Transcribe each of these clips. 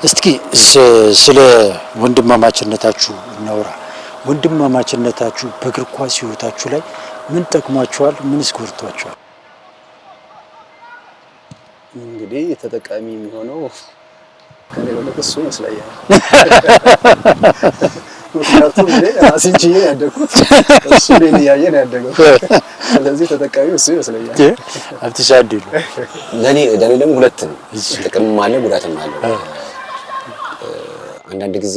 እስኪ ስለ ወንድማማችነታችሁ እናውራ። ወንድማማችነታችሁ በእግር ኳስ ህይወታችሁ ላይ ምን ጠቅሟችኋል? ምንስ ጎድቷችኋል? እንግዲህ ተጠቃሚ የሚሆነው ከኔ በለጠ እሱ ይመስለኛል። ምክንያቱም እኔ ራሴን ችዬ ያደግኩት እሱ እኔን እያየ ነው ያደገው። ስለዚህ ተጠቃሚው እሱ ይመስለኛል። አትሻደዱ። ለኔ ደግሞ ሁለት ነው፣ ጥቅምም አለ ጉዳትም አለ። አንዳንድ ጊዜ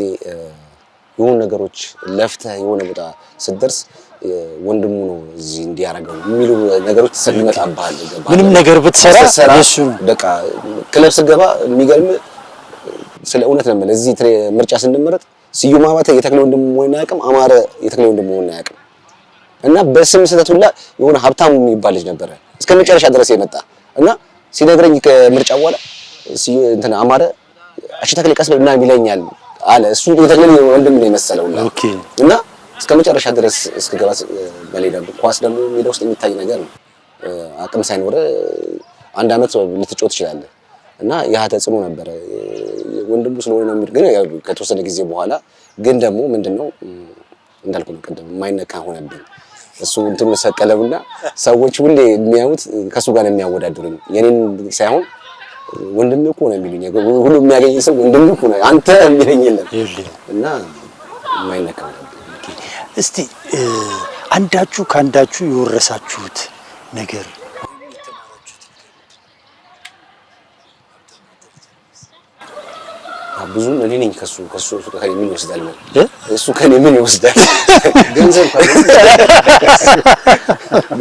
የሆኑ ነገሮች ለፍተህ የሆነ ቦታ ስትደርስ ወንድሙ ነው እዚህ እንዲያረጋው የሚሉ ነገሮች ስለሚመጣብሃል። ምንም ነገር ብትሰራ እሱ ነው በቃ ክለብ ስገባ የሚገርም ስለ እውነት ነው ማለት እዚህ ምርጫ ስንመረጥ ስዩም አባተ የተክለ ወንድሙ መሆኑን አያውቅም፣ አማረ የተክለ ወንድሙ መሆኑን አያውቅም። እና በስም ስህተት ሁላ የሆነ ሀብታሙ የሚባል ልጅ ነበረ እስከ መጨረሻ ድረስ የመጣ እና ሲነግረኝ ከምርጫ በኋላ እንትን አማረ እሺ ተክለ ቀስ ብለና ይለኛል አለ። እሱ የተክለ ወንድሙ ነው የመሰለውና እና እስከ መጨረሻ ድረስ እስከገባ በሌላ ኳስ ደግሞ ሜዳ ውስጥ የሚታይ ነገር ነው። አቅም ሳይኖር አንድ አመት ልትጮት ትችላለህ እና ያ ተጽዕኖ ነበር። ወንድሙ ስለሆነ ነው ግን ከተወሰነ ጊዜ በኋላ ግን ደግሞ ምንድነው እንዳልኩ ነው ቀደም የማይነካ ሆነብኝ። እሱ እንትኑ ሰቀለውና ሰዎች ሁሌ የሚያዩት ከሱ ጋር ነው የሚያወዳድሩኝ። የኔን ሳይሆን ወንድም እኮ ነው የሚሉኝ። ሁሉ የሚያገኝ ሰው ወንድም እኮ ነው አንተ የሚለኝ የለም እና የማይነካ ሆነብኝ። እስቲ አንዳችሁ ካንዳችሁ የወረሳችሁት ነገር ብዙ እኔ ነኝ ከሱ ከኔ ምን ይወስዳል ነው እሱ ከኔ ምን ይወስዳል?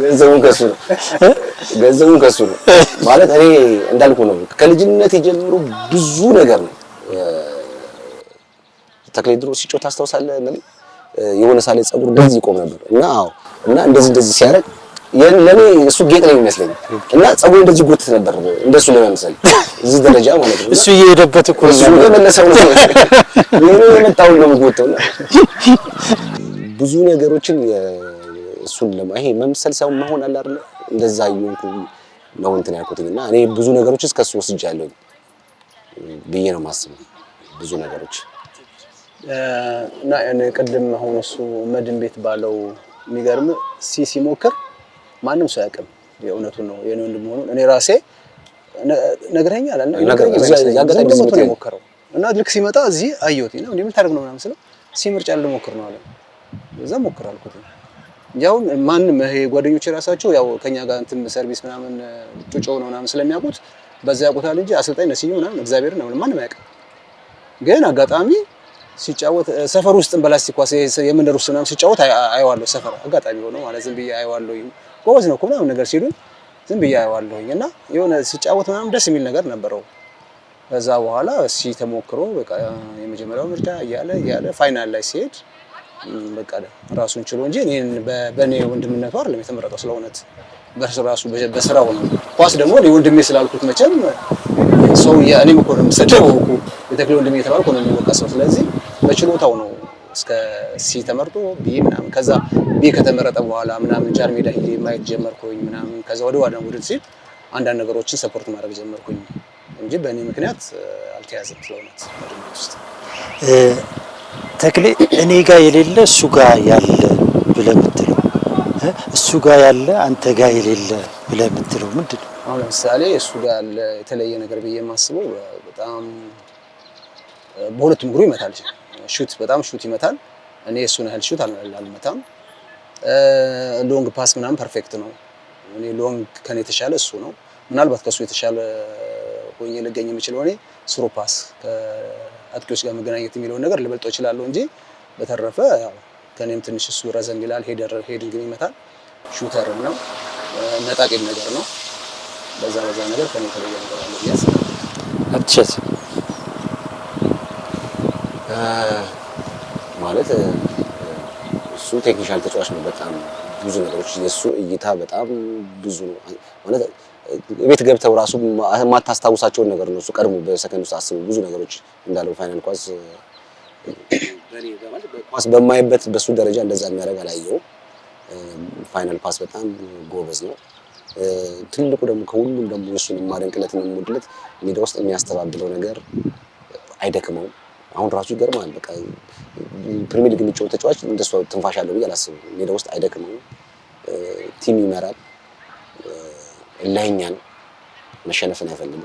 ገንዘቡን ከሱ ነው ማለት እኔ እንዳልኩ ነው። ከልጅነት ጀምሮ ብዙ ነገር ነው። ተክሌ ድሮ ሲጮህ ታስታውሳለህ? የሆነ ሳለ ፀጉር እንደዚህ ይቆም ነበር እና እንደዚህ ሲያደርግ ለኔ እሱ ጌጥ ነው የሚመስለኝ እና ፀጉር እንደዚህ ጎትት ነበር እንደሱ ለመምሰል እዚህ ደረጃ ማለት ነው። እሱ እየሄደበት እኮ እሱ የመለሰው ነው የመጣው ነው የሚጎተውና ብዙ ነገሮችን እሱን ይሄ መምሰል ሰው መሆን አለ አይደል? እንደዛ ይሁንኩ ነው እንትን ያልኩትና እኔ ብዙ ነገሮች እስከሱ ወስጃለሁ ብዬ ነው የማስበው። ብዙ ነገሮች እና እኔ ቀደም አሁን እሱ መድን ቤት ባለው የሚገርም ሲሞክር ማንም ሰው ያቀም የእውነቱን ነው የኔ ወንድም ሆኖ እኔ ራሴ ነግረኛል ያጋጣሚ ሞከረው እና ልክ ሲመጣ እዚህ አየሁት ነው እንዴ ምን ታደርግ ነው ምናምን ስለው ሲምርጫ ልሞክር ነው አለ። እዛ ሞክር አልኩት። ያው ማንም ይሄ ጓደኞቼ ራሳቸው ያው ከኛ ጋር እንትን ሰርቪስ ምናምን ጩጮ ነው ምናምን ስለሚያውቁት በዛ ያውቁታል እንጂ አሰልጣኝ ነስዩ ምናምን እግዚአብሔር ነው ማንም ያውቅ። ግን አጋጣሚ ሲጫወት ሰፈር ውስጥ በላስቲክ ኳስ የመንደር ውስጥ ምናምን ሲጫወት አየዋለሁ። ሰፈር አጋጣሚ ሆኖ ማለት ዝም ብዬ አየዋለሁ። ጎበዝ ነው እኮ ምናምን ነገር ሲሉኝ ዝም ብዬ አየዋለሁኝ እና የሆነ ሲጫወት ምናምን ደስ የሚል ነገር ነበረው። ከዛ በኋላ ተሞክሮ በቃ የመጀመሪያው ምርጫ እያለ ፋይናል ላይ ሲሄድ በቃ ራሱን ችሎ እንጂ እኔን በኔ ወንድምነቱ አይደለም የተመረጠው። ስለሆነት በራሱ በስራው ነው። ኳስ ደግሞ እኔ ወንድሜ ስላልኩት መቼም ሰው እኔም እኮ ነው የምሰደው እኮ የተክለ ወንድሜ የተባልኩ ነው የሚወቀሰው። ስለዚህ በችሎታው ነው እስከ ሲ ተመርጦ ቢ ምናምን ከዛ ቢ ከተመረጠ በኋላ ምናምን ጃር ሜዳ ሄጄ ማየት ጀመርኩኝ ምናምን ከዛ ወደ ዋና ቡድን ሲል አንዳንድ ነገሮችን ሰፖርት ማድረግ ጀመርኩኝ እንጂ በእኔ ምክንያት አልተያዘም። ስለሆነት ውስጥ ተክሌ እኔ ጋር የሌለ እሱ ጋር ያለ ብለህ የምትለው እሱ ጋር ያለ አንተ ጋር የሌለ ብለህ የምትለው ምንድን ነው? አሁን ለምሳሌ እሱ ጋር ያለ የተለየ ነገር ብዬ የማስበው በጣም በሁለቱም እግሩ ይመታል። ሹት በጣም ሹት ይመታል። እኔ እሱን ያህል ሹት አልመታም። ሎንግ ፓስ ምናምን ፐርፌክት ነው። እኔ ሎንግ ከኔ የተሻለ እሱ ነው። ምናልባት ከሱ የተሻለ ሆኜ ልገኝ የምችለው እኔ ስሮ ፓስ ከአጥቂዎች ጋር መገናኘት የሚለውን ነገር ልበልጠው እችላለሁ እንጂ በተረፈ ያው ከኔም ትንሽ እሱ ረዘም ይላል። ሄዲንግ ይመታል። ሹተር ነው። ነጣቂም ነገር ነው። በዛ ነገር ከኔ የተለየ ነገር አለ ብዬ አስባለሁ። አትቸት ማለት እሱ ቴክኒሻል ተጫዋች ነው። በጣም ብዙ ነገሮች የሱ እይታ በጣም ብዙ ነው ማለት ቤት ገብተው ራሱ ማታስታውሳቸውን ነገር ነው እሱ ቀድሞ በሰከንድ ውስጥ አስቡ ብዙ ነገሮች እንዳለው ፋይናል ኳስ በኔ ማለት ኳስ በማይበት በሱ ደረጃ እንደዛ የሚያደርግ አላየው። ፋይናል ፓስ በጣም ጎበዝ ነው። ትልቁ ደግሞ ከሁሉም ደግሞ እሱን የማደንቅለትና የምወድለት ሜዳ ውስጥ የሚያስተባብለው ነገር አይደክመውም። አሁን ራሱ ይገርማል። በቃ ፕሪሚየር ሊግ የሚጫወት ተጫዋች እንደሱ ትንፋሽ አለው ብዬ አላስብም። ሜዳ ውስጥ አይደክመውም። ቲም ይመራል። እልኸኛ ነው። መሸነፍን አይፈልግም።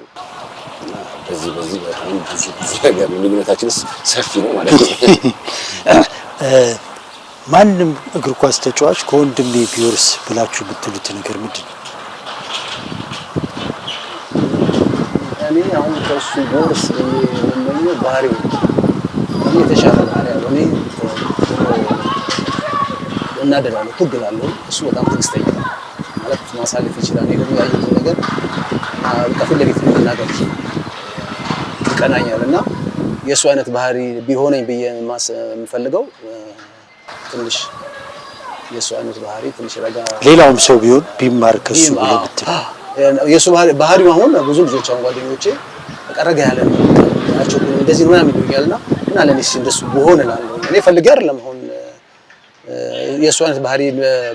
እና በዚህ በጣም ብዙ ነገር ልዩነታችን ሰፊ ነው ማለት ነው። ማንም እግር ኳስ ተጫዋች ከወንድሜ ቢወርስ ብላችሁ የምትሉት ነገር ምንድን ነው? እኔ አሁን ከእሱ ቢወርስ የምመኘው ባህሪው እኔ የተሻለ ባህሪ ያለው እኔ እናደዳለሁ፣ ትግላለሁ። እሱ በጣም ትዕግስተኛ ነው ማለት ማሳለፍ ይችላል። እኔ ደግሞ ያየሁት ነገር ከፊት ለፊት መናገር ይቀናኛል እና የእሱ አይነት ባህሪ ቢሆነኝ ብዬ የምፈልገው ትንሽ የእሱ አይነት ባህሪ ትንሽ ረጋ ሌላውም ሰው ቢሆን ቢማር ከሱ ብለህ ብትል የእሱ ባህሪው አሁን ብዙ ልጆች አሁን ጓደኞቼ ረጋ ያለ ነው ናቸው እንደዚህ ነው ምናምን ይሉኛልና እና ለኔስ እንደሱ በሆነ እላለሁ። እኔ ፈልጌ አይደለም አሁን የእሱ አይነት ባህሪ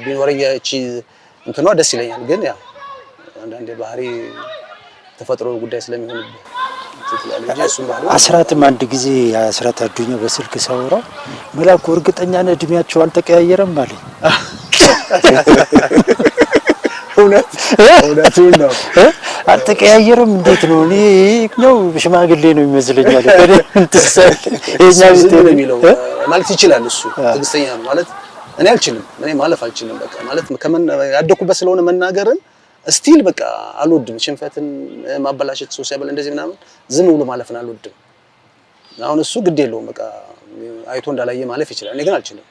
ቢኖረኝ እቺ እንትኗ ደስ ይለኛል። ግን ያው አንዳንዴ ባህሪ ተፈጥሮ ጉዳይ ስለሚሆንብህ አስራትም አንድ ጊዜ አስራት አዱኛ በስልክ ሳወራው መላኩ እርግጠኛ ነህ እድሜያቸው አልተቀያየረም አለኝ። እውነቱን ነው። አልተቀያየረም እንዴት ነው? እኔ ነው ሽማግሌ ነው ይመስለኛል። የኛ ቤት ነው የሚለው ማለት ይችላል። እሱ ትዕግስተኛ ነው ማለት እኔ አልችልም። እኔ ማለፍ አልችልም። በቃ ማለት ያደኩበት ስለሆነ መናገርን ስቲል በቃ አልወድም። ሽንፈትን ማበላሸት ሰው ሲያበል እንደዚህ ምናምን ዝም ብሎ ማለፍን አልወድም። አሁን እሱ ግድ የለውም በቃ አይቶ እንዳላየ ማለፍ ይችላል። እኔ ግን አልችልም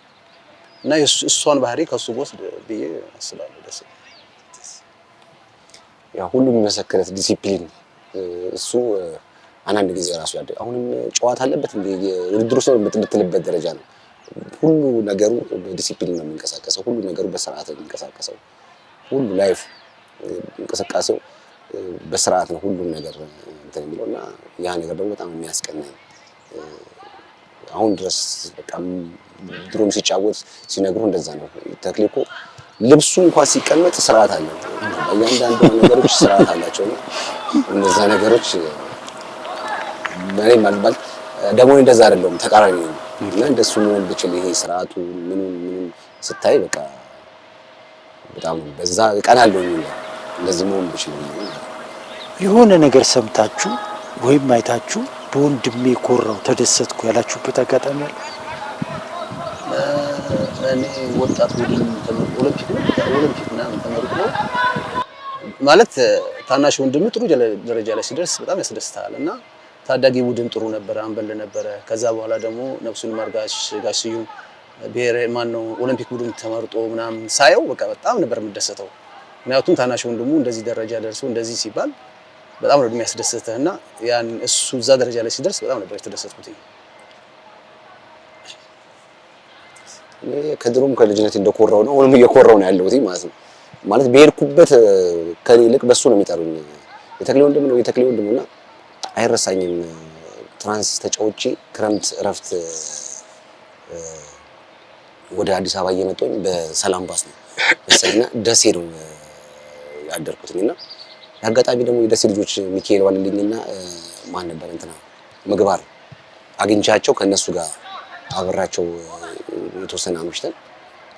እና እሷን ባህሪ ከሱ ወስድ ብዬ አስባለሁ። ደስ ያ ሁሉም የሚመሰክረት ዲሲፕሊን እሱ አንዳንድ ጊዜ ራሱ ያደ አሁንም ጨዋታ አለበት እንደ ውድድር ውስጥ የምትልበት ደረጃ ነው። ሁሉ ነገሩ በዲሲፕሊን ነው የሚንቀሳቀሰው። ሁሉ ነገሩ በስርዓት ነው የሚንቀሳቀሰው። ሁሉ ላይፍ እንቅስቃሴው በስርዓት ነው ሁሉም ነገር እንትን የሚለውና ያ ነገር ደግሞ በጣም የሚያስቀናኝ አሁን ድረስ በቃ ድሮም ሲጫወት ሲነግሩ እንደዛ ነው። ተክሌ እኮ ልብሱ እንኳን ሲቀመጥ ስርዓት አለው። እያንዳንዱ ነገሮች ስርዓት አላቸው ነው። እነዛ ነገሮች በኔ ማለት ደግሞ እንደዛ አይደለም ተቃራኒ ነው እና እንደሱ መሆን ብችል ይሄ ስርዓቱ ምንም ስታይ በቃ በጣም በዛ ቀናለሁ ነው እንደዚህ መሆን ብችል የሆነ ነገር ሰምታችሁ ወይም አይታችሁ በወንድሜ ኮራው ተደሰትኩ ያላችሁበት አጋጣሚ አለ? እኔ ወጣት ቡድን ኦሎምፒክ ምናምን ተመርቆ ማለት ታናሽ ወንድም ጥሩ ደረጃ ላይ ሲደርስ በጣም ያስደስታል እና ታዳጊ ቡድን ጥሩ ነበር፣ አንበል ነበረ። ከዛ በኋላ ደግሞ ነፍሱን ማርጋሽ ጋሽዩም ብሔራዊ ማነው ኦሎምፒክ ቡድን ተመርጦ ምናምን ሳየው በቃ በጣም ነበር የምደሰተው። ምክንያቱም ታናሽ ወንድሙ እንደዚህ ደረጃ ደርሶ እንደዚህ ሲባል በጣም ነው የሚያስደስተህና ያን እሱ እዛ ደረጃ ላይ ሲደርስ በጣም ነበር የተደሰትኩት። ከድሮም ከልጅነት እንደኮራው ነው አሁንም እየኮራው ነው ያለሁት ማለት ነው። ማለት በሄድኩበት ከኔ ይልቅ በሱ ነው የሚጠሩኝ። የተክሌ ወንድም ነው የተክሌ ወንድምና አይረሳኝም። ትራንስ ተጫውቼ ክረምት እረፍት ወደ አዲስ አበባ እየመጣሁኝ በሰላም ባስ ነው መሰለኝና ደሴ ነው ያደርኩትና አጋጣሚ ደግሞ የደሴ ልጆች ሚካኤል ዋልልኝና ማን ነበር እንትና ምግባር አግኝቻቸው ከነሱ ጋር አብራቸው የተወሰነ አምሽተን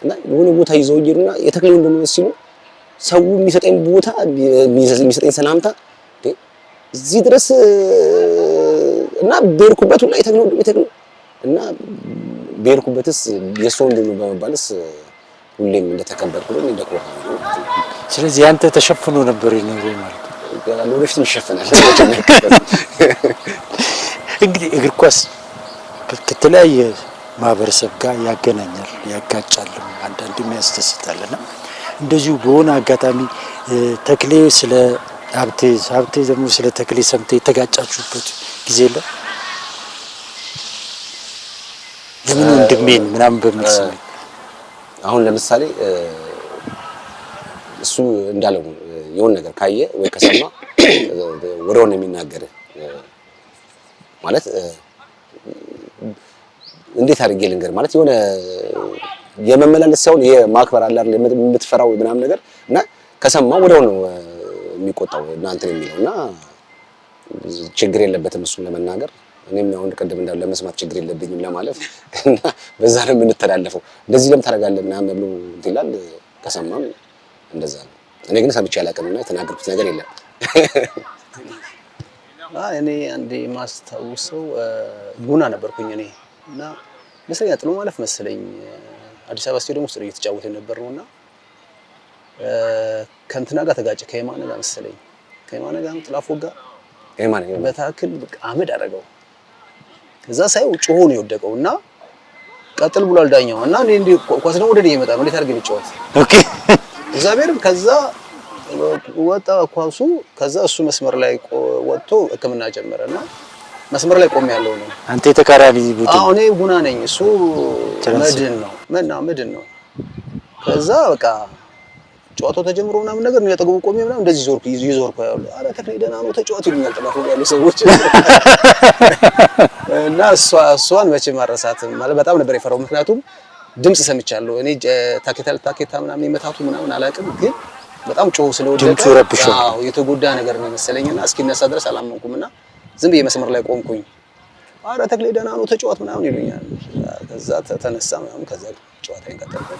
እና የሆነ ቦታ ይዘው ይሩና የተክሌ ወንድም ሲሉ ሰው የሚሰጠኝ ቦታ የሚሰጠኝ ሰላምታ እዚህ ድረስ እና ቤርኩበት ሁላ የተክሌ ወንድም እና ቤርኩበትስ የሱ ወንድም በመባልስ ሁሌም እንደተከበርኩ ነው እንደቆራ ነው። ስለዚህ አንተ ተሸፍኖ ነበር የኖረው ማለት ነው። ለወደፊት ይሸፈናል። እንግዲህ እግር ኳስ ከተለያየ ማህበረሰብ ጋር ያገናኛል፣ ያጋጫልም፣ አንዳንድም ያስደስታልና እንደዚሁ በሆነ አጋጣሚ ተክሌ ስለ ሀብቴ ደግሞ ስለ ተክሌ ሰምተህ የተጋጫችሁበት ጊዜ የለም? ለምን ወንድሜን ምናምን በሚል ስሜት አሁን ለምሳሌ እሱ እንዳለው የሆነ ነገር ካየ ወይ ከሰማ ወሬውን የሚናገር ማለት እንዴት አድርጌ ልንገር ማለት የሆነ የመመላለስ ሳይሆን የማክበር አለ አይደል የምትፈራው ምናምን ነገር እና ከሰማው ወዲያው ነው የሚቆጣው እናንተ የሚለውና ችግር የለበትም እሱን ለመናገር እኔም ያው ቅድም እንዳለ ለመስማት ችግር የለብኝም ለማለት እና በዛ ነው የምንተላለፈው። እንደዚህ ለምን ታደርጋለህ ምናምን ብሎ ይላል። ከሰማም እንደዛ ነው። እኔ ግን ሰምቼ አላውቅምና የተናገርኩት ነገር የለም። እኔ አንዴ ማስታውሰው ጉና ነበርኩኝ እኔ እና መሰለኝ ጥሎ ማለፍ መሰለኝ አዲስ አበባ ስቴዲየም ውስጥ እየተጫወተ ነበር ነውና ከእንትና ጋር ተጋጨ ከየማነ ጋር መሰለኝ ከየማነ ጋር ጥላፎ ጋር የማነ በታክል በቃ አመድ አደረገው። ከዛ ሳይው ጮሆ ነው የወደቀውና ቀጥል ብሏል ዳኛው እና እንዴ ኳስ ነው ወደኔ ይመጣ ነው እንዴት አድርገን ይጫወት ኦኬ እግዚአብሔርም ከዛ ወጣ ኳሱ ከዛ እሱ መስመር ላይ ወጥቶ ሕክምና ጀመረና መስመር ላይ ቆም ያለው ነው። አንተ የተቃራኒ ቡድን አሁን እኔ ጉና ነኝ እሱ መድን ነው። ከዛ በቃ ጨዋታው ተጀምሮ ምናምን ነገር ነው ያጠገቡ ቆሜ ምናምን እንደዚህ ዞርኩ ያለው አረ ተክሌ ደህና ነው ተጫዋች ይሉኛል ጥላፎ ያሉ ሰዎች እና እሷን መቼ ማረሳትም ማለት በጣም ነበር የፈራው። ምክንያቱም ድምጽ ሰምቻለሁ እኔ ታኬታ ምናምን ይመታቱ ምናምን አላውቅም ግን በጣም ጮህ ስለወደቀ አዎ የተጎዳ ነገር ነው መሰለኝና እስኪነሳ ድረስ አላመንኩምና ዝም ብዬ መስመር ላይ ቆምኩኝ። አረ ተክሌ ደህና ነው ተጫዋች ምናምን ይሉኛል። ከዛ ተነሳ ምናምን ከዛ ጨዋታዬን ቀጠልኩ።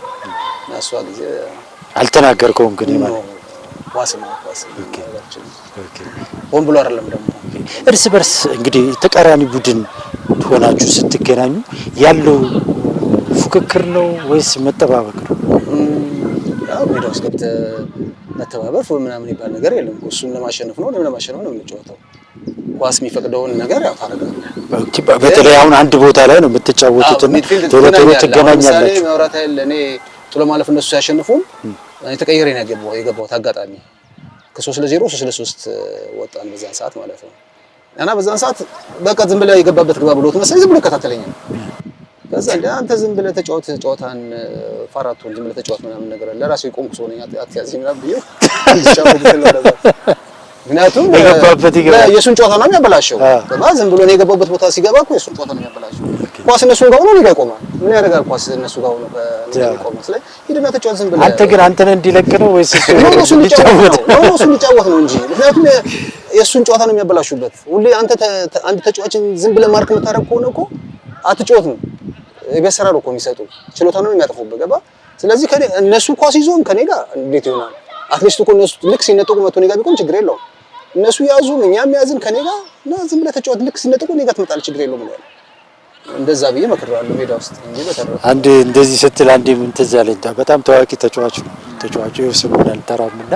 እና እሷ ጊዜ አልተናገርከውም ግን ማለት ኳስ ኦኬ ሆን ብሎ አይደለም ደግሞ እርስ በርስ እንግዲህ ተቃራኒ ቡድን ሆናችሁ ስትገናኙ ያለው ፉክክር ነው ወይስ መጠባበቅ ነው? ያው ሜዳ ውስጥ ገብተህ መተባበር ምናምን ይባል ነገር የለም። እሱን ለማሸነፍ ነው ለማሸነፍ ነው የምንጫወተው። ኳስ የሚፈቅደውን ነገር ያው ታደርጋለህ። በተለይ አሁን አንድ ቦታ ላይ ነው የምትጫወቱትና ቶሎ ትገናኛላችሁ። መብራት ኃይል እኔ ጥሎ ማለፍ እነሱ ሲያሸንፉም እኔ ተቀይሬ ነው የገባሁት አጋጣሚ ከ3-0 3-3 ወጣን በዛን ሰዓት ማለት ነው። እና በዛን ሰዓት በቃ ዝም ብለህ የገባበት ግባ ብሎት መሰለኝ ዝም ብሎ ይከታተለኛል። ከዛ እንደ አንተ ዝም ብለህ ተጫወት ጨዋታን ፋራቱን ዝም ብለህ ተጫወት ምናምን ነገር ለራሴ ቆምኩ ሰው ነኝ አትያዝኝ ምናምን ብዬ ምክንያቱም የእሱን ጨዋታ ነው የሚያበላሸው። ዝም ብሎ ነው የገባበት ቦታ ሲገባ እኮ የእሱን ጨዋታ ነው የሚያበላሸው። ኳስ እነሱ ጋር ሆኖ ሊጋ ቆማል። ምን ያደርጋል? ኳስ እነሱ ጋር ሆኖ ሊጋ ቆማል። ስለዚህ ሂድና ተጫወት ዝም ብለህ አንተ ግን አንተን እንዲለቅ ነው ወይስ እሱን ሊጫወት ነው እንጂ ምክንያቱም የእሱን ጨዋታ ነው የሚያበላሹበት። ሁሌ አንተ አንድ ተጫዋችን ዝም ብለህ ማርክ የምታደርግ ከሆነ እኮ አትጫወት ነው የቤት እኮ የሚሰጡ ችሎታ ነው የሚያጠፉበት ገባ። ስለዚህ እነሱ ኳስ ይዞም ከኔ ጋር እንዴት ይሆናል? አትሊስት እኮ እነሱ ልክ ሲነጠቁ መጥቶ እኔ ጋር ቢቆም ችግር የለውም። እነሱ ያዙም እኛም ያዝን ከኔ ጋር እና ዝም ብለህ ተጫወት ልክ ሲነጠቁ እኔ ጋር ትመጣለህ ችግር የለውም ነው እንደዛ ብዬ መክሬዋለሁ ሜዳ ውስጥ እንጂ በተረፈ አንድ እንደዚህ ስትል አንዴ ምን ትዝ አለኝ። በጣም ታዋቂ ተጫዋች ነው ተጫዋቹ ስሙን አልጠራምና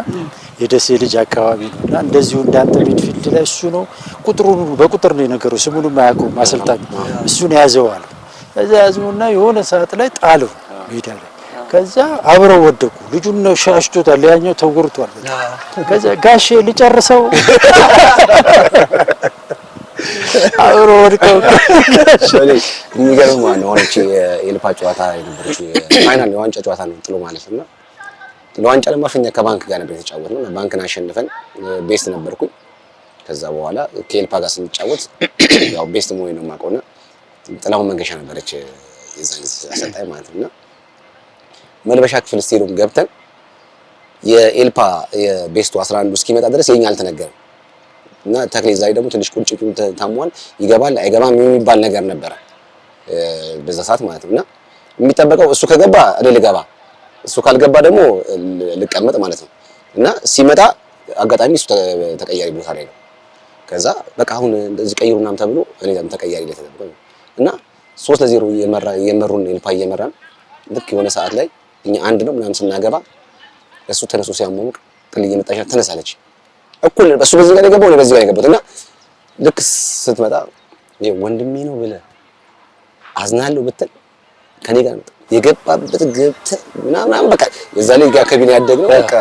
የደሴ ልጅ አካባቢ ነውና እንደዚሁ እንዳንተ ሚድፊልድ ላይ እሱ ነው ቁጥሩን በቁጥር ነው የነገረው ስሙንም አያውቀውም አሰልጣኝ እሱን ያዘዋል። ከዛ ያዘውና የሆነ ሰዓት ላይ ጣለው ሜዳ ላይ ከዛ አብረው ወደቁ። ልጁን ነው ሻሽቶታል ያኛው ተጎርቷል። ከዛ ጋሼ ልጨርሰው አብረው ወድቀው የሚገርም ነው። ሆነች የኤልፓ ጨዋታ የነበረች ፋይናል የዋንጫ ጨዋታ ነው ጥሎ ማለት እና ለዋንጫ ለማሸነፍ ከባንክ ጋር ነበር የተጫወትነው እና ባንክን አሸንፈን ቤስት ነበርኩኝ። ከዛ በኋላ ከኤልፓ ጋር ስንጫወት ያው ቤስት መሆኔ ነው የማውቀውና ጥላሁን መንገሻ ነበረች የዛን ጊዜ አሰልጣኝ ማለት ነውና መልበሻ ክፍል ስቴዲየም ገብተን የኤልፓ የቤስቱ 11 እስኪመጣ ድረስ የኛ አልተነገረም እና ተክሌ ዛሬ ደግሞ ትንሽ ቁጭቱን ታሟል ይገባል አይገባም የሚባል ነገር ነበረ በዛ ሰዓት ማለት ነውና የሚጠበቀው እሱ ከገባ እኔ ልገባ እሱ ካልገባ ደግሞ ልቀመጥ ማለት ነው እና ሲመጣ አጋጣሚ እሱ ተቀያሪ ቦታ ላይ ነው። ከዛ በቃ አሁን እንደዚህ ቀይሩናም ተብሎ እኔ ደግሞ ተቀያሪ ላይ ተደረገ እና 3-0 የመሩን ኤልፓ እየመራን ልክ የሆነ ሰዓት ላይ እኛ አንድ ነው ምናምን ስናገባ እሱ ተነሱ ሲያሞቅ ጥል እየመጣች ተነሳለች እኩል እሱ በዚህ ጋር የገባው ነው በዚህ ጋር የገባው እና ልክ ስትመጣ ወንድሜ ነው ብለህ አዝናለሁ ብትል ከኔ ጋር ነው የገባበት ገብተህ ምናምን በቃ የዛ ላይ ጋር ከቢና ያደግነው በቃ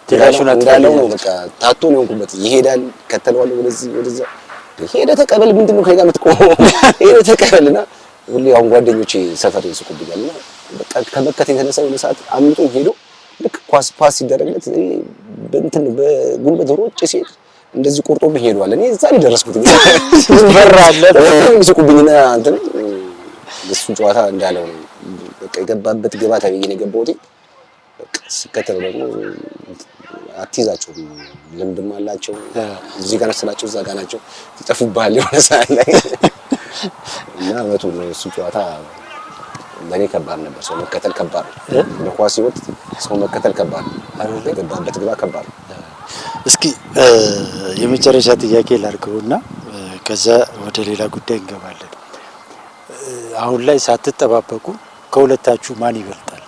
ትላሹና እንዳለው ነው በቃ ታቶ ነው እንኩበት ይሄዳል ከተለዋል ወደዛ ሄደ ተቀበል ምንድነው ከኔ ጋር የምትቆመው ሄደ ተቀበልና ሁሌ አሁን ጓደኞቼ ሰፈር ይስቁብኛልና በቃ ከመከተ የተነሳ የሆነ ሰዓት አምልጦኝ ሄዶ ልክ ኳስ ፓስ ሲደረግለት በእንትን በጉልበት ሮጬ ሲሄድ እንደዚህ ቆርጦብኝ ሄዷል። እኔ እዛ ላይ ደረስኩት በራለ ይስቁብኝና እንትን እሱ ጨዋታ እንዳለው ነው በቃ የገባበት ግባ ተብዬ ነው የገባሁት። ስከተል ደግሞ አትይዛቸውም። ልምድም አላቸው። እዚህ ጋር ስላቸው እዛ ጋር ናቸው። ይጠፉብሃል የሆነ ሰዓት ላይ እና እውነቱን ነው። እሱ ጨዋታ ለኔ ከባድ ነበር። ሰው መከተል ከባድ ነው። በኳስ ህይወት ሰው መከተል ከባድ ነው። የገባበት ግባ ከባድ ነው። እስኪ የመጨረሻ ጥያቄ ላድርገውና ከዛ ወደ ሌላ ጉዳይ እንገባለን። አሁን ላይ ሳትጠባበቁ ከሁለታችሁ ማን ይበልጣል?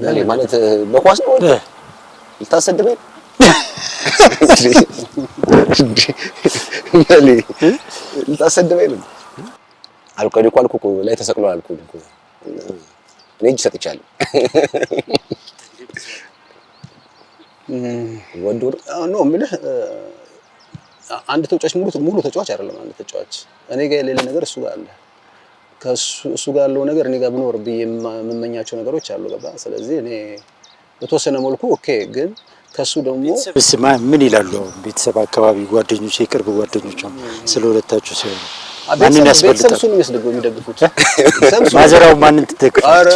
ለኔ ማለት በኳስ ነው ልታሰድበኝ ለኔ ልታሰድበኝ ነው አልቆይ እኮ ላይ ተሰቅሏል አልኩኝ እኮ እኔ እጅ ሰጥቻለሁ። ወንዱ ነው የምልህ አንድ ተጫዋች ሙሉ ተጫዋች አይደለም። አንድ ተጫዋች እኔ ጋር የሌለ ነገር እሱ ጋር አለ። ከእሱ ጋር ያለው ነገር እኔ ጋር ብኖር ብዬ የምመኛቸው ነገሮች አሉ። ገባ? ስለዚህ እኔ በተወሰነ መልኩ ኦኬ፣ ግን ከሱ ደግሞ ስማ ምን ይላሉ ቤተሰብ አካባቢ ጓደኞች፣ የቅርብ ጓደኞች ስለ ሁለታችሁ ሲሆኑ ማንን ያስፈልጋል? ቤተሰብ እሱን የሚያስደግፈው የሚደግፉት ማዘራው ማንን ትደግፋለህ? ኧረ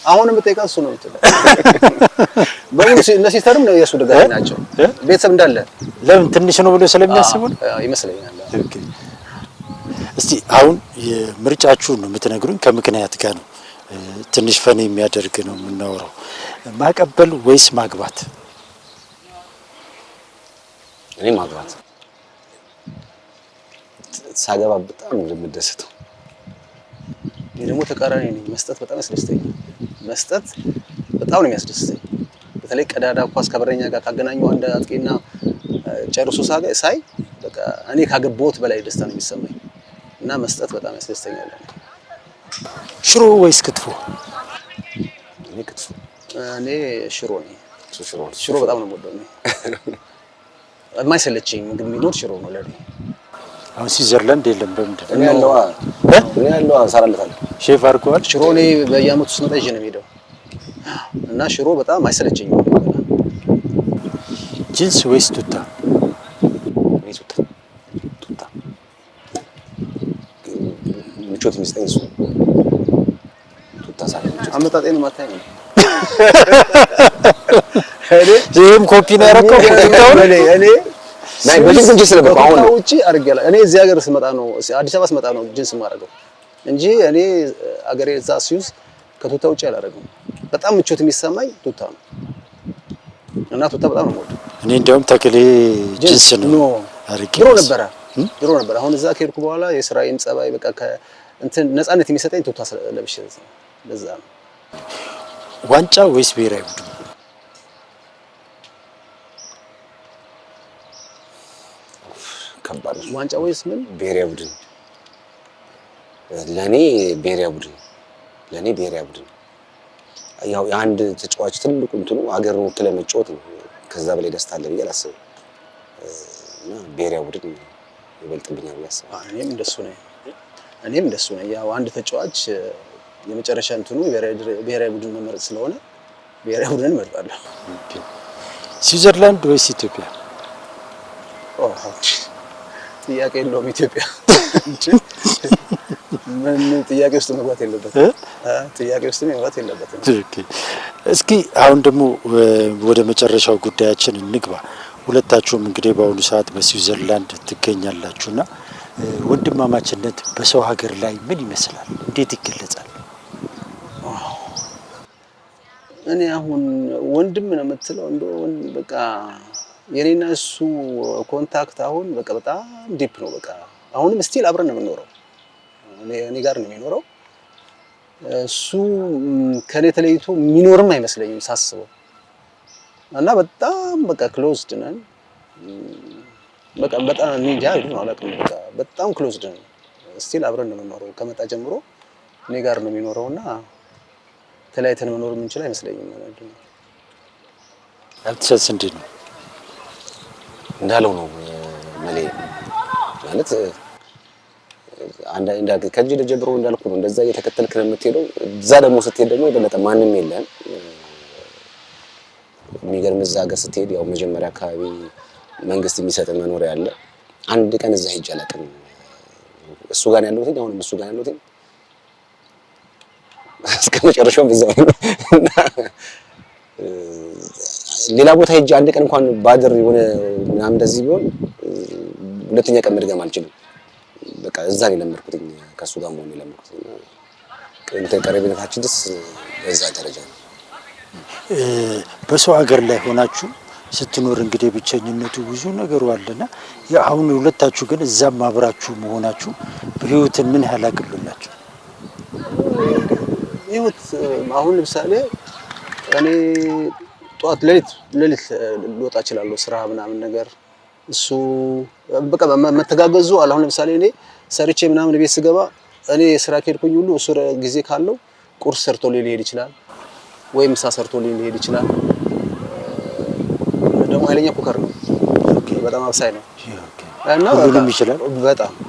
አሁንም በጠይቃት እሱ ነው የምትለው። በሙሉ እነ ሲስተርም ነው የእሱ ደጋፊ ናቸው። ቤተሰብ እንዳለ ለምን ትንሽ ነው ብሎ ስለሚያስቡ ይመስለኛል። ኦኬ፣ እስቲ አሁን የምርጫችሁን ነው የምትነግሩኝ። ከምክንያት ጋር ነው ትንሽ ፈን የሚያደርግ ነው የምናወራው። ማቀበል ወይስ ማግባት? እኔ ማግባት። ሳገባ በጣም እንደምደሰተው። እኔ ደግሞ ተቃራኒ ነኝ። መስጠት በጣም ያስደስተኛል። መስጠት በጣም ነው የሚያስደስተኝ። በተለይ ቀዳዳ ኳስ ከበረኛ ጋር ካገናኘው አንድ አጥቂና ጨርሶ ሳይ በቃ እኔ ካገባሁት በላይ ደስታ ነው የሚሰማኝ እና መስጠት በጣም ያስደስተኛል። ሽሮ ወይስ ክትፎ? እኔ ክትፎ። እኔ ሽሮ ነኝ። ሽሮ በጣም ነው የምወደው። የማይሰለቸኝ ምግብ ቢኖር ሽሮ ነው ለኔ። አሁን ስዊዘርላንድ የለም። በምንድን እኔ ያለው እንሰራለታለን። ሼፍ አድርገዋል። ሽሮ እኔ በየዓመቱ ስመጣ ይዤ ነው የምሄደው እና ሽሮ በጣም አይሰለቸኝም። ጂንስ ወይስ ቱታ? እኔ ቱታ ምቾት የሚሰጠኝ እሱ ቱታ ሳለ አመጣጤን ማታይ ነው። ይሄም ኮፒ ነው ያደረከው። እኔ በጅንስ እንጂ ስለበቃ አሁን ውጪ አድርጌላ እኔ እዚህ ሀገር ስመጣ ነው አዲስ አበባ ስመጣ ነው ጅንስ ማድረገው እንጂ እኔ አገሬ እዛ ሲውዝ ከቱታ ውጪ አላደረገም። በጣም ምቾት የሚሰማኝ ቱታ ነው እና ቱታ በጣም ነው የምወደው። እኔ እንደውም ተክሌ ጅንስ ነው አድርጌ ድሮ ነበር። አሁን እዛ ከሄድኩ በኋላ የስራዬም ጸባይ በቃ እንትን ነፃነት የሚሰጠኝ ቱታ ለብሼ ለዛ ነው። ዋንጫ ወይስ ብሔራዊ ቡድን? ከባድ ነው። ዋንጫ ወይስ ምን? ብሔራዊ ቡድን ለኔ ብሔራዊ ቡድን ያው የአንድ ተጫዋች ትልቁ እንትኑ ሀገር ነው ለመጫወት ነው። ከዛ በላይ ደስታ አለ ብዬ አላስብም እና ብሔራዊ ቡድን ይበልጥብኛል ብዬ አስባለሁ። እኔም እንደሱ ነኝ። ያው አንድ ተጫዋች የመጨረሻ እንትኑ ብሔራዊ ቡድን መመረጥ ስለሆነ ብሔራዊ ቡድን እመርጣለሁ። ስዊዘርላንድ ወይስ ኢትዮጵያ? ጥያቄ የለውም። ኢትዮጵያ ምን ጥያቄ ውስጥ መግባት የለበትም። ጥያቄ ውስጥ መግባት የለበትም። እስኪ አሁን ደግሞ ወደ መጨረሻው ጉዳያችን እንግባ። ሁለታችሁም እንግዲህ በአሁኑ ሰዓት በስዊዘርላንድ ትገኛላችሁና ወንድማማችነት በሰው ሀገር ላይ ምን ይመስላል? እንዴት ይገለጻል? እኔ አሁን ወንድም ነው የምትለው እንደው በቃ የኔና እሱ ኮንታክት አሁን በቃ በጣም ዲፕ ነው። በቃ አሁንም ስቲል አብረን ነው የምንኖረው። እኔ ጋር ነው የሚኖረው። እሱ ከኔ ተለይቶ የሚኖርም አይመስለኝም ሳስበው እና በጣም በቃ ክሎዝድ ነን። በቃ በጣም እንጃ ነው አላውቅም። በቃ በጣም ክሎዝድ ነን። ስቲል አብረን ነው የምንኖረው። ከመጣ ጀምሮ እኔ ጋር ነው የሚኖረውና ተለያይተን መኖር የምንችል አይመስለኝም። አልተሰስ እንዴት ነው እንዳለው ነው መሌ ማለት አንድ ከዚህ ጀምሮ እንዳልኩ ነው። እንደዛ እየተከተልክ ነው የምትሄደው። እዛ ደግሞ ስትሄድ ደግሞ የበለጠ ማንም የለም። የሚገርም እዛ ሀገር ስትሄድ ያው መጀመሪያ አካባቢ መንግስት የሚሰጥ መኖሪያ አለ። አንድ ቀን እዛ ሄጄ አላውቅም። እሱ ጋር ያለሁት አሁንም እሱ ጋር ያለሁት እስከ መጨረሻው በዛው እና ሌላ ቦታ ሄጄ አንድ ቀን እንኳን ባድር የሆነ ምናምን እንደዚህ ቢሆን ሁለተኛ ቀን መድገም አልችልም። በቃ እዛ ነው የለመድኩት ከሱ ጋር መሆን የለመድኩት እና ቀረቤታችን ደስ በዛ ደረጃ ነው። በሰው ሀገር ላይ ሆናችሁ ስትኖር እንግዲህ ብቸኝነቱ ብዙ ነገሩ አለና አሁን ሁለታችሁ ግን እዛም አብራችሁ መሆናችሁ በህይወትን ምን ያህል አቅልላችሁ? ህይወት አሁን ለምሳሌ እኔ ጧት ሌሊት ልወጣ እችላለሁ ስራ ምናምን ነገር እሱ በቃ መተጋገዙ አሁን ለምሳሌ እኔ ሰርቼ ምናምን ቤት ስገባ እኔ ስራ ከሄድኩኝ ሁሉ እሱ ጊዜ ካለው ቁርስ ሰርቶ ሊሄድ ይችላል ወይ ምሳ ሰርቶ ሊሄድ ይችላል። ደግሞ ኃይለኛ ኩከር ነው። በጣም አብሳይ ነው እና ሁሉንም ይችላል።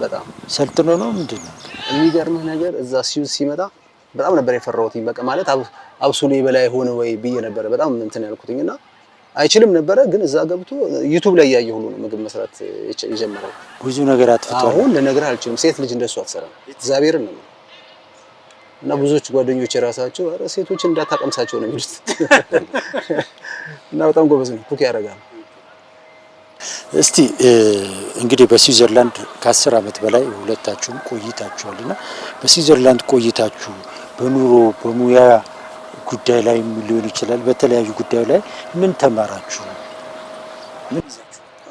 በጣም ሰልጥኖ ነው ምንድነው? የሚገርምህ ነገር እዛ ሲመጣ በጣም ነበር የፈራሁት። በቃ ማለት አብሱኔ በላይ ሆነ ወይ ብዬ ነበር በጣም እንትን ያልኩትኝና አይችልም ነበረ። ግን እዛ ገብቶ ዩቲዩብ ላይ ያየ ሁሉ ነው ምግብ መስራት የጀመረው። ብዙ ነገር አጥፍቷል። አሁን ልነግርህ አልችልም። ሴት ልጅ እንደሱ አትሰራም። እግዚአብሔርን ነው። እና ብዙዎች ጓደኞች የራሳቸው አረ ሴቶችን እንዳታቀምሳቸው ነው የሚሉት። እና በጣም ጎበዝ ነው፣ ኩክ ያደርጋል። እስቲ እንግዲህ በስዊዘርላንድ ከ10 ዓመት በላይ ሁለታችሁም ቆይታችኋልና በስዊዘርላንድ ቆይታችሁ በኑሮ በሙያ ጉዳይ ላይ ሊሆን ይችላል፣ በተለያዩ ጉዳይ ላይ ምን ተማራችሁ?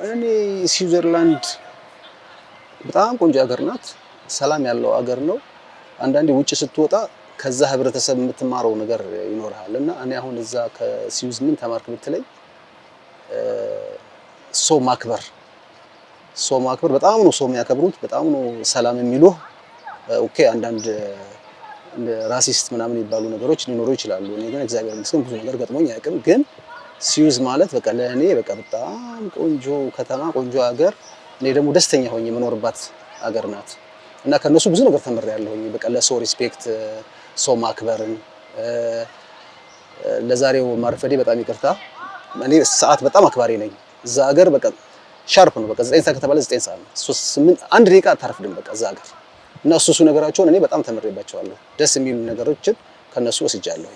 እኔ ስዊዘርላንድ በጣም ቆንጆ ሀገር ናት። ሰላም ያለው ሀገር ነው። አንዳንዴ ውጭ ስትወጣ ከዛ ህብረተሰብ የምትማረው ነገር ይኖርሃል እና እኔ አሁን እዛ ከስዊዝ ምን ተማርክ ብትለኝ ሰው ማክበር በጣም ነው ሰው የሚያከብሩት፣ በጣም ነው ሰላም የሚሉህ። ኦኬ አንዳንድ ራሲስት ምናምን የሚባሉ ነገሮች ሊኖሩ ይችላሉ። እኔ ግን እግዚአብሔር ይመስገን ብዙ ነገር ገጥሞኝ አያውቅም። ግን ስዊዝ ማለት በቃ ለእኔ በቃ በጣም ቆንጆ ከተማ፣ ቆንጆ ሀገር፣ እኔ ደግሞ ደስተኛ ሆኜ የምኖርባት ሀገር ናት እና ከነሱ ብዙ ነገር ተምሬያለሁኝ። በቃ ለሰው ሪስፔክት፣ ሰው ማክበርን። ለዛሬው ማርፈዴ በጣም ይቅርታ። እኔ ሰዓት በጣም አክባሪ ነኝ። እዛ ሀገር በቃ ሻርፕ ነው። በቃ 9 ሰዓት ከተባለ 9 ሰዓት ነው። 1 ደቂቃ አታርፍድም በቃ እዛ ሀገር እና እሱ ነገራቸውን እኔ በጣም ተምሬባቸዋለሁ። ደስ የሚሉ ነገሮችን ከነሱ ወስጃለሁ።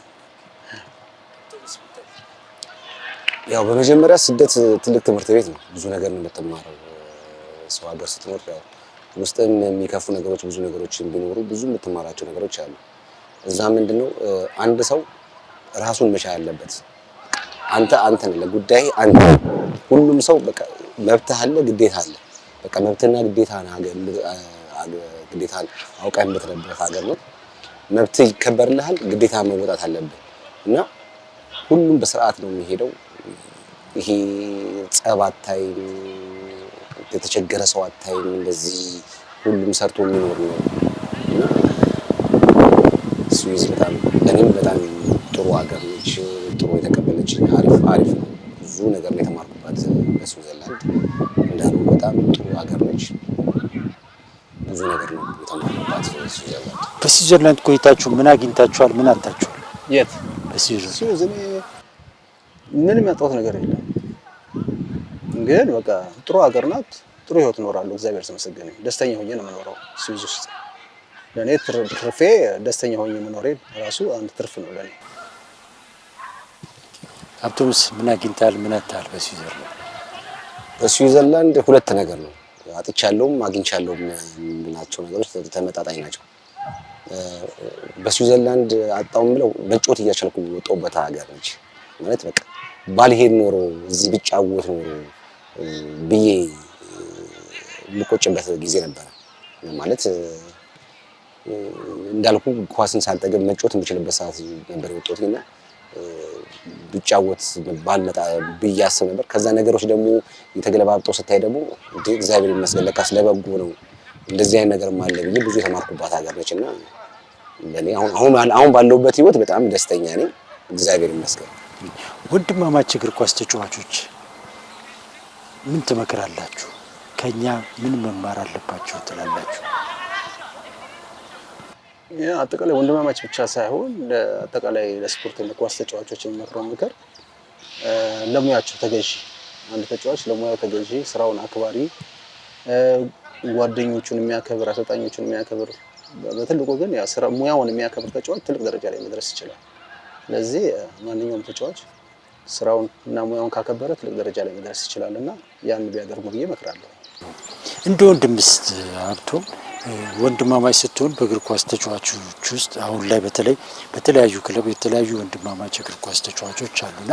ያው በመጀመሪያ ስደት ትልቅ ትምህርት ቤት ነው። ብዙ ነገር ነው የምትማረው። ሰው ሀገር ስትኖር ያው ውስጥም የሚከፉ ነገሮች ብዙ ነገሮች ቢኖሩ ብዙ የምትማራቸው ነገሮች አሉ። እዛ ምንድነው አንድ ሰው ራሱን መቻል አለበት። አንተ ነህ ለጉዳይ አንተ። ሁሉም ሰው በቃ መብትህ አለ፣ ግዴታ አለ። በቃ መብትና ግዴታን ግዴታን አውቀህ የምትረበት ሀገር ነው። መብትህ ይከበርልሃል፣ ግዴታ መወጣት አለብህ እና ሁሉም በስርዓት ነው የሚሄደው። ይሄ ጸብ አታይም፣ የተቸገረ ሰው አታይም። እንደዚህ ሁሉም ሰርቶ የሚኖር ነው እና ስዊዝ በጣም ለእኔም በጣም ጥሩ ሀገር ነች። ጥሩ የተቀበለች አሪፍ ነው። ብዙ ነገር ነው የተማርኩባት በስዊዘርላንድ። እንዳልኩህ በጣም ጥሩ ሀገር ነች። ብዙ ነገር ነው የተማርኩባት ስዊዘርላንድ። በስዊዘርላንድ ቆይታችሁ ምን አግኝታችኋል? ምን አጣችኋል? የት? በስዊዘርላንድ እኔ ምንም ያጣሁት ነገር የለም። ግን በቃ ጥሩ ሀገር ናት። ጥሩ ህይወት እኖራለሁ። እግዚአብሔር ይመስገን። ደስተኛ ሆኜ ነው የምኖረው ስዊዝ ውስጥ። ለኔ ትርፌ ደስተኛ ሆኜ መኖሬ ራሱ አንድ ትርፍ ነው ለኔ። ሀብቶምስ ምን አግኝታል? ምን አጣል? በስዊዘርላንድ ሁለት ነገር ነው አጥቻለሁም አግኝቻለሁም የምናቸው ነገሮች ተመጣጣኝ ናቸው። በስዊዘርላንድ አጣው የምለው መጫወት እያቻልኩ ወጣሁበት ሀገር ነች ማለት በቃ ባልሄድ ኖሮ እዚህ ብጫወት ኖሮ ብዬ ልቆጭበት ጊዜ ነበር። ማለት እንዳልኩ ኳስን ሳልጠገብ መጫወት የምችልበት ሰዓት ነበር የወጣሁትና ብጫወት ባልመጣ ብዬ አስብ ነበር። ከዛ ነገሮች ደግሞ የተገለባብጠው ስታይ ደግሞ እግዚአብሔር ይመስገን ለካስ ለበጎ ነው እንደዚህ አይነት ነገርም አለ ብዬ ብዙ የተማርኩባት ሀገር ነችና ለኔ አሁን ባለውበት ህይወት በጣም ደስተኛ ነኝ። እግዚአብሔር ይመስገን። ወንድማማች እግር ኳስ ተጫዋቾች ምን ትመክራላችሁ? ከኛ ምን መማር አለባችሁ ትላላችሁ? ያ አጠቃላይ ወንድማማች ብቻ ሳይሆን አጠቃላይ ለስፖርት ለኳስ ተጫዋቾች የሚመክረው ምክር ለሙያቸው ተገዢ፣ አንድ ተጫዋች ለሙያው ተገዢ፣ ስራውን አክባሪ፣ ጓደኞቹን የሚያከብር አሰልጣኞቹን የሚያከብር በትልቁ ግን ያ ስራ ሙያውን የሚያከብር ተጫዋች ትልቅ ደረጃ ላይ መድረስ ይችላል። ስለዚህ ማንኛውም ተጫዋች ስራውን እና ሙያውን ካከበረ ትልቅ ደረጃ ላይ መድረስ ይችላልና ያን ቢያደርጉ ብዬ እመክራለሁ። እንደ ወንድምስ ሀብቶም ወንድማማች ስትሆን በእግር ኳስ ተጫዋቾች ውስጥ አሁን ላይ በተለይ በተለያዩ ክለብ የተለያዩ ወንድማማች እግር ኳስ ተጫዋቾች አሉና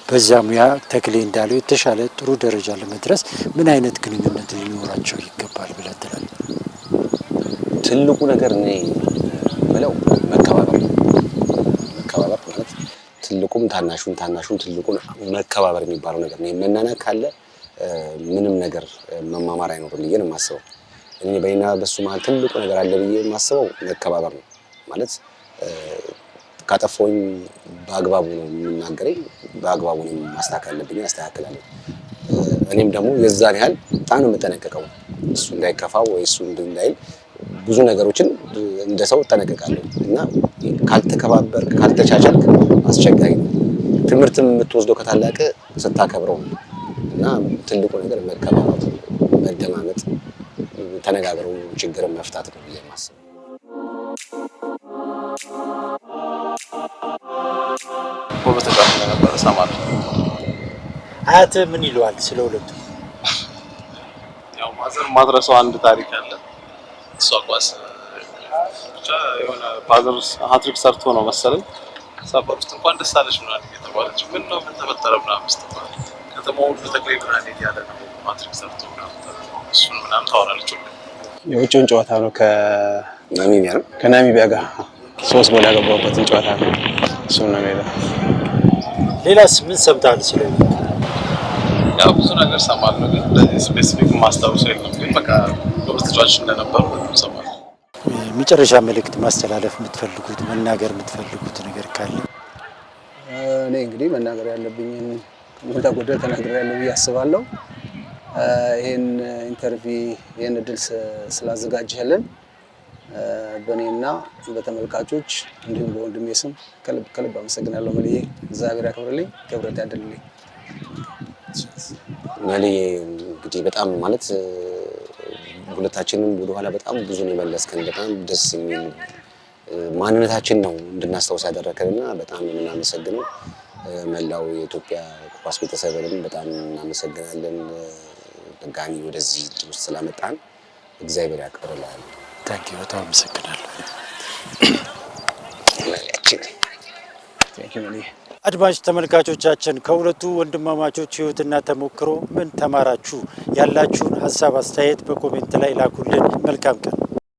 በዛ ሙያ ተክሌ እንዳለው የተሻለ ጥሩ ደረጃ ለመድረስ ምን አይነት ግንኙነት ሊኖራቸው ይገባል ብለህ ትላለህ? ትልቁ ነገር እኔ ብለው መከባበር ማለት ትልቁም ታናሹን ትልቁን መከባበር የሚባለው ነገር ነው። መናናቅ ካለ ምንም ነገር መማማር አይኖርም ብዬ ነው የማስበው። እኔ በእኔና በሱ መሀል ትልቁ ነገር አለ ብዬ የማስበው መከባበር ነው። ማለት ካጠፋሁኝ በአግባቡ ነው የምናገረኝ፣ በአግባቡ ነው ማስተካከል ያለብኝ አስተካክላለሁ። እኔም ደግሞ የዛን ያህል በጣም ነው የምጠነቀቀው እሱ እንዳይከፋው ወይ እሱ እንዳይል ብዙ ነገሮችን እንደ ሰው እጠነቀቃለሁ እና ካልተከባበር ካልተቻቻልክ አስቸጋሪ ነው። ትምህርትም የምትወስደው ከታላቅ ስታከብረው ነው እና ትልቁ ነገር መከባበር፣ መደማመጥ፣ ተነጋግረው ችግርን መፍታት ነው ብዬ የማስበው። በተጫዋች ነበር ሰማል። አያትህ ምን ይለዋል ስለ ሁለቱ? ያው ማድረሰው አንድ ታሪክ አለ። እሷ ኳስ ብቻ የሆነ ፋዘር ሃትሪክ ሰርቶ ነው መሰለኝ ሰፈር ውስጥ እንኳን ደስ አለሽ ምናምን እየተባለች ምን ተፈጠረ ምናምን ስትባል ከተማው ሁሉ ተክሌ ብርሃኔ እያለ ነው ሃትሪክ ሰርቶ ምናምን እሱን ምናምን ታወራለች። የውጭውን ጨዋታ ነው ከናሚቢያ ጋር 3 ጎል ያገባበትን ጨዋታ ነው እሱን ነው የሚለው። ሌላስ ምን ሰምተሃል ስለ ያው ብዙ ነገር ሰማለሁ ግን ለዚህ ስፔሲፊክ ማስታወሻ የለም። ግን በቃ ጎበዝ ተጫዋች እንደነበሩ ሰማለሁ። መጨረሻ መልእክት ማስተላለፍ የምትፈልጉት መናገር የምትፈልጉት ነገር ካለ? እኔ እንግዲህ መናገር ያለብኝን ከሞላ ጎደል ተናግሬያለሁ ብዬ አስባለሁ። ይሄን ኢንተርቪው ይሄን እድል ስላዘጋጀህልን በእኔና በተመልካቾች እንዲሁም በወንድሜ ስም ከልብ አመሰግናለሁ። መልዬ እግዚአብሔር ያክብርልኝ፣ ክብረት ያድልልኝ። መልዬ እንግዲህ በጣም ማለት ሁለታችንም ወደ ኋላ በጣም ብዙ ነው የመለስከን። በጣም ደስ የሚል ማንነታችን ነው እንድናስታውስ ያደረከንና በጣም የምናመሰግነው። መላው የኢትዮጵያ ኳስ ቤተሰብንም በጣም እናመሰግናለን። ድጋሚ ወደዚህ ውስጥ ስላመጣን እግዚአብሔር ያክብርልኝ። ታንኪ በጣም አመሰግናለሁ። አድማጭ ተመልካቾቻችን ከሁለቱ ወንድማማቾች ህይወትና ተሞክሮ ምን ተማራችሁ? ያላችሁን ሀሳብ አስተያየት በኮሜንት ላይ ላኩልን። መልካም ቀን።